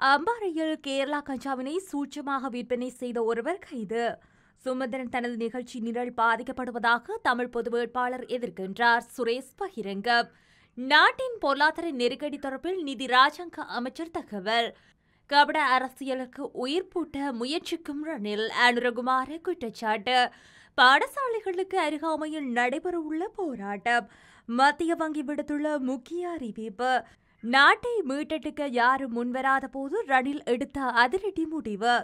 அம்பாறையில் கேரளா கஞ்சாவினை சூட்சமாக விற்பனை செய்த ஒருவர் கைது. சுமந்திரன் தனது நிகழ்ச்சி நிரல் பாதிக்கப்படுவதாக தமிழ் பொது வேட்பாளர் எதிர்க்கின்றார். சுரேஷ் பகிரங்கம். நாட்டின் பொருளாதார நெருக்கடி தொடர்பில் நிதி ராஜாங்க அமைச்சர் தகவல். கபட அரசியலுக்கு உயிர்ப்பூட்ட முயற்சிக்கும் ரணில் அனுரகுமார குற்றச்சாட்டு. பாடசாலைகளுக்கு அருகாமையில் நடைபெறவுள்ள போராட்டம். மத்திய வங்கி விடுத்துள்ள முக்கிய அறிவிப்பு. நாட்டை மீட்டெடுக்க யாரும் முன்வராத போது ரணில் எடுத்த அதிரடி முடிவு.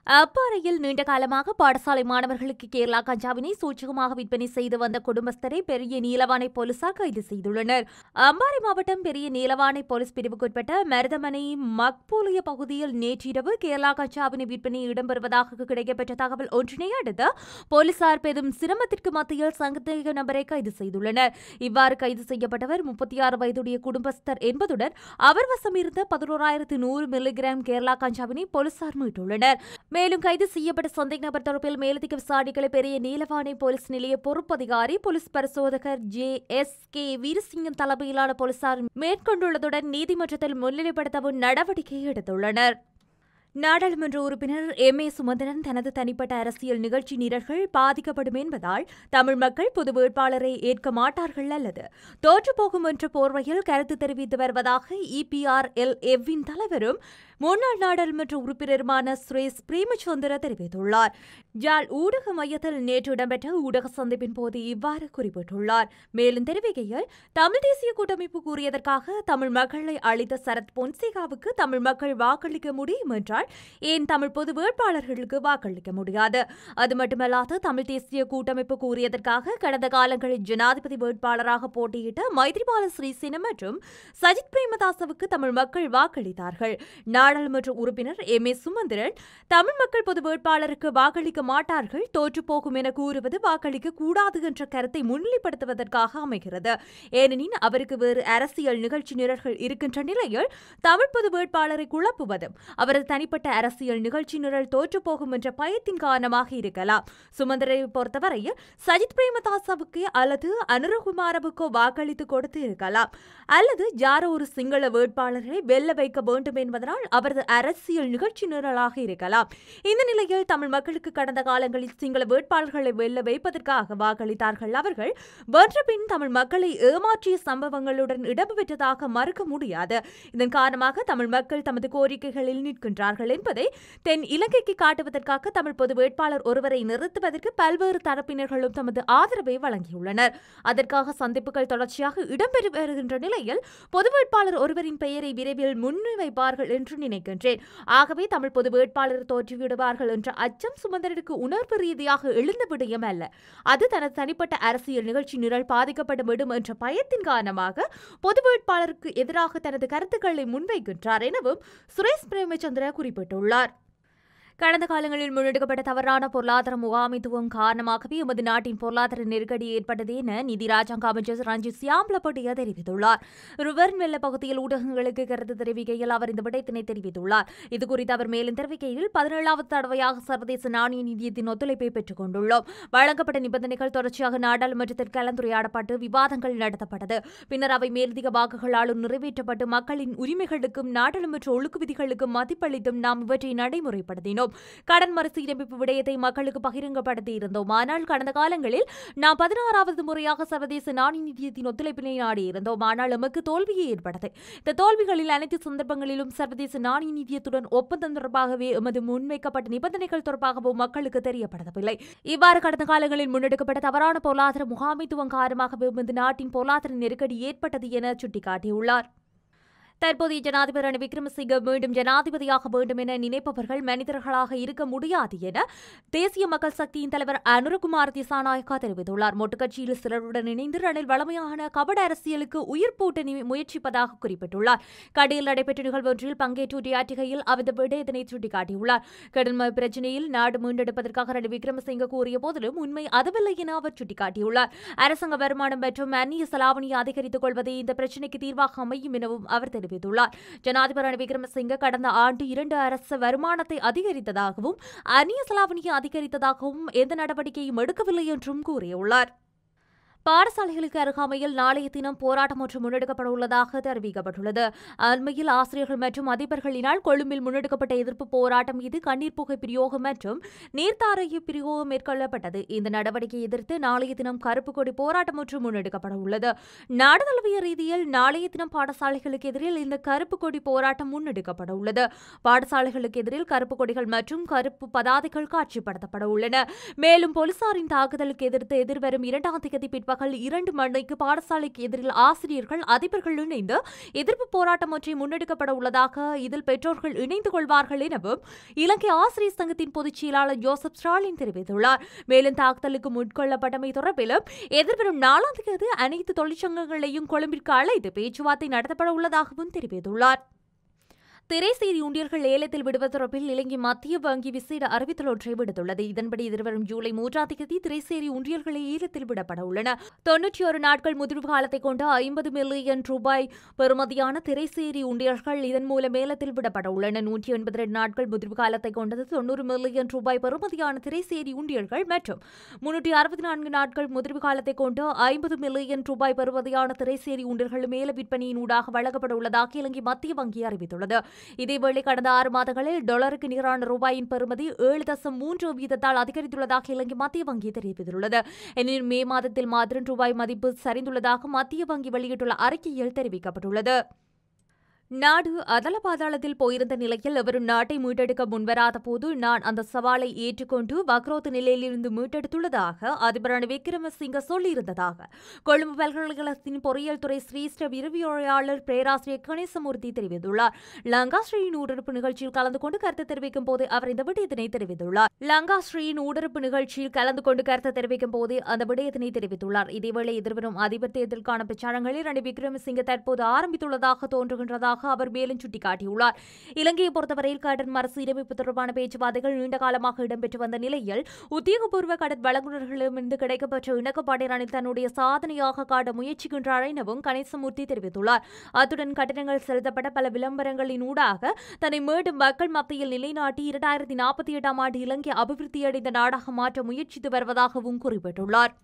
அப்பாறையில் நீண்ட காலமாக பாடசாலை மாணவர்களுக்கு கேரளா கஞ்சாவினை சூட்சகமாக விற்பனை செய்து வந்த குடும்பஸ்தரை பெரிய நீலவானை போலீசார் கைது செய்துள்ளனர். அம்பாறை மாவட்டம் பெரிய நீலவானை போலீஸ் பிரிவுக்குட்பட்ட மருதமனை மக்பூலிய பகுதியில் நேற்றிரவு கேரளா கஞ்சாவினை விற்பனை இடம்பெறுவதாக கிடைக்கப்பெற்ற தகவல் ஒன்றினை அடுத்து போலீசார் பெரும் சிரமத்திற்கு மத்தியில் சந்தேக நபரை கைது செய்துள்ளனர். இவ்வாறு கைது செய்யப்பட்டவர் 36 வயதுடைய குடும்பஸ்தர் என்பதுடன் அவர் வசம் இருந்த 11,100 மில்லிகிராம் கேரளா கஞ்சாவினை போலீசார் மீட்டுள்ளனர். மேலும் கைது செய்யப்பட்ட சந்தேக நபர் தொடர்பில் மேலதிக விசாரணைகளை பெரிய நீலவானை போலீஸ் நிலைய பொறுப்பதிகாரி போலீஸ் பரிசோதகர் JSK வீரசிங்கம் தலைமையிலான போலீசார் மேற்கொண்டுள்ளதுடன் நீதிமன்றத்தில் முன்னிலைப்படுத்தவும் நடவடிக்கை எடுத்துள்ளனர். நாடாளுமன்ற உறுப்பினர் MA சுமந்திரன் தனது தனிப்பட்ட அரசியல் நிகழ்ச்சி நிரல்கள் பாதிக்கப்படும் என்பதால் தமிழ் மக்கள் பொது வேட்பாளரை ஏற்க மாட்டார்கள் அல்லது தோற்றுப்போகும் என்ற போர்வையில் கருத்து தெரிவித்து வருவதாக EPRLF-இன் தலைவரும் முன்னாள் நாடாளுமன்ற உறுப்பினருமான சுரேஷ் பிரேமச்சந்திர தெரிவித்துள்ளார். ஜாழ் ஊடக மையத்தில் நேற்று இடம்பெற்ற ஊடக சந்திப்பின் போது இவ்வாறு குறிப்பிட்டுள்ளார். மேலும் தெரிவிக்கையில் தமிழ் தேசிய கூட்டமைப்பு கூறியதற்காக தமிழ் மக்களை அளித்த சரத் பொன்சேகாவுக்கு தமிழ் மக்கள் வாக்களிக்க முடியும் என்றால் ஏன் தமிழ் பொது வேட்பாளர்களுக்கு வாக்களிக்க முடியாது? அது மட்டுமல்லாது தமிழ் தேசிய கூட்டமைப்பு கூறியதற்காக கடந்த காலங்களில் ஜனாதிபதி வேட்பாளராக போட்டியிட்ட மைத்ரிபால சிறிசேன மற்றும் சஜித் பிரேமதாசவுக்கு தமிழ் மக்கள் வாக்களித்தார்கள். நாடாளுமன்ற உறுப்பினர் MA சுமந்திரன் தமிழ் மக்கள் பொது வேட்பாளருக்கு வாக்களிக்க மாட்டார்கள், தோற்றுப்போகும் என கூறுவது வாக்களிக்க கூடாது என்ற கருத்தை முன்னிலைப்படுத்துவதற்காக அமைகிறது. ஏனெனில் அவருக்கு வேறு அரசியல் நிகழ்ச்சி நிரல்கள் இருக்கின்ற நிலையில் தமிழ் பொது வேட்பாளரை குழப்புவதும் அவரது தனிப்பட்ட அரசியல் நிகழ்ச்சி நிரல் தோற்றுப்போகும் என்ற பயத்தின் காரணமாக இருக்கலாம். சுமந்திரனை பொறுத்தவரையில் சஜித் பிரேமதாசவுக்கு அல்லது அனுரகுமாரவுக்கோ வாக்களித்து கொடுத்து இருக்கலாம், அல்லது யாரோ ஒரு சிங்கள வேட்பாளரை வெல்ல வைக்க வேண்டும் என்பதனால் அவரது அரசியல் நிகழ்ச்சி நிரலாக இருக்கலாம். இந்த நிலையில் தமிழ் மக்களுக்கு கடந்த காலங்களில் சிங்கள வேட்பாளர்களை வெல்ல வைப்பதற்காக வாக்களித்தார்கள். அவர்கள் வென்ற பின் தமிழ் மக்களை ஏமாற்றிய சம்பவங்களுடன் இடம்பெற்றதாக மறுக்க முடியாது. இதன் காரணமாக தமிழ் மக்கள் தமது கோரிக்கைகளில் நிற்கின்றார்கள் என்பதை தென் இலங்கைக்கு காட்டுவதற்காக தமிழ் பொது வேட்பாளர் ஒருவரை நிறுத்துவதற்கு பல்வேறு தரப்பினர்களும் தமது ஆதரவை வழங்கியுள்ளனர். அதற்காக சந்திப்புகள் தொடர்ச்சியாக இடம்பெற்று வருகின்ற நிலையில் பொது வேட்பாளர் ஒருவரின் பெயரை விரைவில் முன்வைப்பார்கள் என்று நினைக்கின்றேன். ஆகவே தமிழ் பொது வேட்பாளர் தோற்றுவிடுவார்கள் என்ற அச்சம் சுமந்திரனுக்கு உணர்வு ரீதியாக எழுந்த விடயம் அல்ல. அது தனது தனிப்பட்ட அரசியல் நிகழ்ச்சி நிரல் பாதிக்கப்படும் என்ற பயத்தின் காரணமாக பொது வேட்பாளருக்கு எதிராக தனது கருத்துக்களை முன்வைக்கின்றார் எனவும் சுரேஷ் பிரேமச்சந்திர குறிப்பிட்டுள்ளார். கடந்த காலங்களில் முன்னெடுக்கப்பட்ட தவறான பொருளாதார முகாமைத்துவம் காரணமாகவே எமது நாட்டின் பொருளாதார நெருக்கடி ஏற்பட்டது என நிதி ராஜாங்க அமைச்சர் ரஞ்சித் சியாம்லப்பட்டிய தெரிவித்துள்ளார். ருவர்ன்வெல்ல பகுதியில் ஊடகங்களுக்கு கருத்து தெரிவிக்கையில் அவர் இந்த விடயத்தினை தெரிவித்துள்ளார். இதுகுறித்து அவர் மேலும் தெரிவிக்கையில் 17வது தடவையாக சர்வதேச நாணய நிதியத்தின் ஒத்துழைப்பை பெற்றுக் கொண்டுள்ளோம். வழங்கப்பட்ட நிபந்தனைகள் தொடர்ச்சியாக நாடாளுமன்றத்தில் கலந்துரையாடப்பட்டு விவாதங்கள் நடத்தப்பட்டது. பின்னர் அவை மேலதிக வாக்குகளாலும் நிறைவேற்றப்பட்டு மக்களின் உரிமைகளுக்கும் நாடாளுமன்ற ஒழுக்கு விதிகளுக்கும் மதிப்பளித்தும் நாம் இவற்றை நடைமுறைப்படுத்தினோம். கடன் மறுசீரமைப்பு விடயத்தை மக்களுக்கு பகிரங்கப்படுத்தி இருந்தோம். ஆனால் கடந்த காலங்களில் நாம் 16வது முறையாக சர்வதேச நாணய நிதியத்தின் ஒத்துழைப்பினை நாடியிருந்தோம். ஆனால் நமக்கு தோல்வியே ஏற்பட்டது. இந்த தோல்விகளில் அனைத்து சந்தர்ப்பங்களிலும் சர்வதேச நாணய நிதியத்துடன் ஒப்பந்தம் தொடர்பாகவே எமது முன்வைக்கப்பட்ட நிபந்தனைகள் தொடர்பாகவும் மக்களுக்கு தெரியப்படவில்லை. இவ்வாறு கடந்த காலங்களில் முன்னெடுக்கப்பட்ட தவறான பொருளாதார முகாமைத்துவம் காரணமாகவே எமது நாட்டின் பொருளாதார நெருக்கடி ஏற்பட்டது என சுட்டிக்காட்டியுள்ளார். தற்போதைய ஜனாதிபதி ரணில் விக்ரமசிங்க மீண்டும் ஜனாதிபதியாக வேண்டும் என நினைப்பவர்கள் மனிதர்களாக இருக்க முடியாது என தேசிய மக்கள் சக்தியின் தலைவர் அனுரகுமார திசாநாயக்கா தெரிவித்துள்ளார். மொட்டுக்கட்சியில் சிலருடன் இணைந்து ரணில் வளமையான கபட அரசியலுக்கு உயிர்ப்பூட்ட முயற்சிப்பதாக குறிப்பிட்டுள்ளார். கடையில் நடைபெற்ற நிகழ்வு ஒன்றில் பங்கேற்று உரையாற்றுகையில் அவர் விடயத்தினை சுட்டிக்காட்டியுள்ளார். கடன் பிரச்சினையில் நாடு மீண்டெடுப்பதற்காக ரணில் விக்ரமசிங்க கூறிய போதிலும் உண்மை அதுவல்ல என அவர் சுட்டிக்காட்டியுள்ளார். அரசாங்க வருமானம் மற்றும் அந்நிய செலாவணியை அதிகரித்துக் கொள்வதே இந்த பிரச்சினைக்கு தீர்வாக அமையும் எனவும் அவர் தெரிவித்துள்ளார். ஜனாதிபதி ரணில் விக்ரமசிங்க கடந்த ஆண்டு 2 அரசு வருமானத்தை அதிகரித்ததாகவும் அந்நிய செலாவணியை அதிகரித்ததாகவும் எந்த நடவடிக்கையும் எடுக்கவில்லை என்றும் கூறியுள்ளார். பாடசாலைகளுக்கு அருகாமையில் நாளைய தினம் போராட்டம் ஒன்று முன்னெடுக்கப்பட உள்ளதாக தெரிவிக்கப்பட்டுள்ளது. அண்மையில் ஆசிரியர்கள் மற்றும் அதிபர்களினால் கொழும்பில் முன்னெடுக்கப்பட்ட எதிர்ப்பு போராட்டம் மீது கண்ணீர் புகை பிரயோகம் மற்றும் நீர்த்தாரைய பிரயோகம் மேற்கொள்ளப்பட்டது. இந்த நடவடிக்கையை எதிர்த்து நாளைய தினம் கருப்பு கொடி போராட்டம் ஒன்று முன்னெடுக்கப்பட உள்ளது. நாடு தழுவிய ரீதியில் நாளைய தினம் பாடசாலைகளுக்கு எதிரில் இந்த கருப்பு கொடி போராட்டம் முன்னெடுக்கப்பட உள்ளது. பாடசாலைகளுக்கு எதிரில் கருப்பு கொடிகள் மற்றும் கருப்பு பதாதைகள் காட்சிப்படுத்தப்பட உள்ளன. மேலும் போலீசாரின் தாக்குதலுக்கு எதிர்த்து எதிர்வரும் 2ஆம் தேதி பிற்பகல் 2 மணிக்கு பாடசாலைக்கு எதிரில் ஆசிரியர்கள் அதிபர்கள் இணைந்து எதிர்ப்பு போராட்டம் ஒன்றை முன்னெடுக்கப்பட உள்ளதாக, இதில் பெற்றோர்கள் இணைந்து கொள்வார்கள் எனவும் இலங்கை ஆசிரியர் சங்கத்தின் பொதுச் செயலாளர் ஜோசப் ஸ்டாலின் தெரிவித்துள்ளார். மேலும் தாக்குதலுக்கு முன்கொள்ளப்பட்டமை தொடர்பிலும் எதிர்வரும் 4ஆம் தேதி அனைத்து தொழிற்சங்கங்களையும் கொழும்பிற்கு அழைத்து பேச்சுவார்த்தை நடத்தப்பட உள்ளதாகவும் தெரிவித்துள்ளார். திரைசேரி ஊழியர்கள் ஏலத்தில் விடுவது தொடர்பில் இலங்கை மத்திய வங்கி விசேட அறிவித்தல் ஒன்றை விடுத்துள்ளது. இதன்படி எதிர்வரும் ஜூலை 3ஆம் தேதி திரைசேரி ஊழியர்களை ஏலத்தில் விடப்பட உள்ளன. 91 நாட்கள் முதிர்வு காலத்தை கொண்ட 50 மில்லியன் ரூபாய் பெறுமதியான திரைசேரி ஊழியர்கள் இதன் மூலம் ஏலத்தில் விடப்பட உள்ளன. 182 நாட்கள் முதிர்வு காலத்தை கொண்டது 90 மில்லியன் ரூபாய் பெறுமதியான திரைசேரி ஊழியர்கள் மற்றும் 364 நாட்கள் முதிர்வு காலத்தை கொண்டு 50 மில்லியன் ரூபாய் பெறுமதியான திரைசேரி ஊழியர்களும் ஏல விற்பனையின் ஊடாக வழங்கப்பட உள்ளதாக இலங்கை மத்திய வங்கி அறிவித்துள்ளது. இதேவேளை கடந்த 6 மாதங்களில் டாலருக்கு நிகரான ரூபாயின் பெறுமதி 7.3% அதிகரித்துள்ளதாக இலங்கை மத்திய வங்கி தெரிவித்துள்ளது. எனினும் மே மாதத்தில் மாத்திரம் ரூபாய் மதிப்பு சரிந்துள்ளதாக மத்திய வங்கி வெளியிட்டுள்ள அறிக்கையில் தெரிவிக்கப்பட்டுள்ளது. நாடு அதல பாதாளத்தில் போயிருந்த நிலையில் எவரும் நாட்டை மீட்டெடுக்க முன்வராத போது நான் அந்த சவாலை ஏற்றுக்கொண்டு வக்ரோத் நிலையிலிருந்து மீட்டெடுத்துள்ளதாக அதிபர் ரணில் விக்ரமசிங்க சொல்லியிருந்ததாக கொழும்பு பல்கலைக்கழகத்தின் பொறியியல் துறை சிரேஷ்ட விரிவுரையாளர் பேராசிரியர் கணேசமூர்த்தி தெரிவித்துள்ளார். லங்காஸ்ரீயின் ஊடறுப்பு நிகழ்ச்சியில் கலந்து கொண்டு கருத்து தெரிவிக்கும் போது அவர் இந்த விடயத்தினை தெரிவித்துள்ளார். லங்காஸ்ரீயின் ஊடறுப்பு நிகழ்ச்சியில் கலந்து கொண்டு கருத்து தெரிவிக்கும் போது அந்த விடயத்தினை தெரிவித்துள்ளார். இதேவேளை எதிர்வரும் அதிபர் தேர்தலுக்கான பிரச்சாரங்களில் ரணில் விக்ரமசிங்க தற்போது ஆரம்பித்துள்ளதாக தோன்றுகின்றதாக அவர் மேலும் சுட்டிக்காட்டியுள்ளார். இலங்கையை பொறுத்தவரையில் கடன் மறுசீரமைப்பு தொடர்பான பேச்சுவார்த்தைகள் நீண்ட காலமாக இடம்பெற்று வந்த நிலையில் உத்தியோகபூர்வ கடன் வழங்குநர்களிடமிருந்து கிடைக்கப்பெற்ற இணக்கப்பாட்டை ரணில் தன்னுடைய சாதனையாக காட்ட முயற்சிக்கின்றார் எனவும் கணேசமூர்த்தி தெரிவித்துள்ளார். அத்துடன் கட்டணங்கள் செலுத்தப்பட்ட பல விளம்பரங்களின் ஊடாக தன்னை மீண்டும் மக்கள் மத்தியில் நிலைநாட்டி 2048ஆம் ஆண்டு இலங்கை அபிவிருத்தியடைந்த நாடாக மாற்ற முயற்சித்து வருவதாகவும் குறிப்பிட்டுள்ளார்.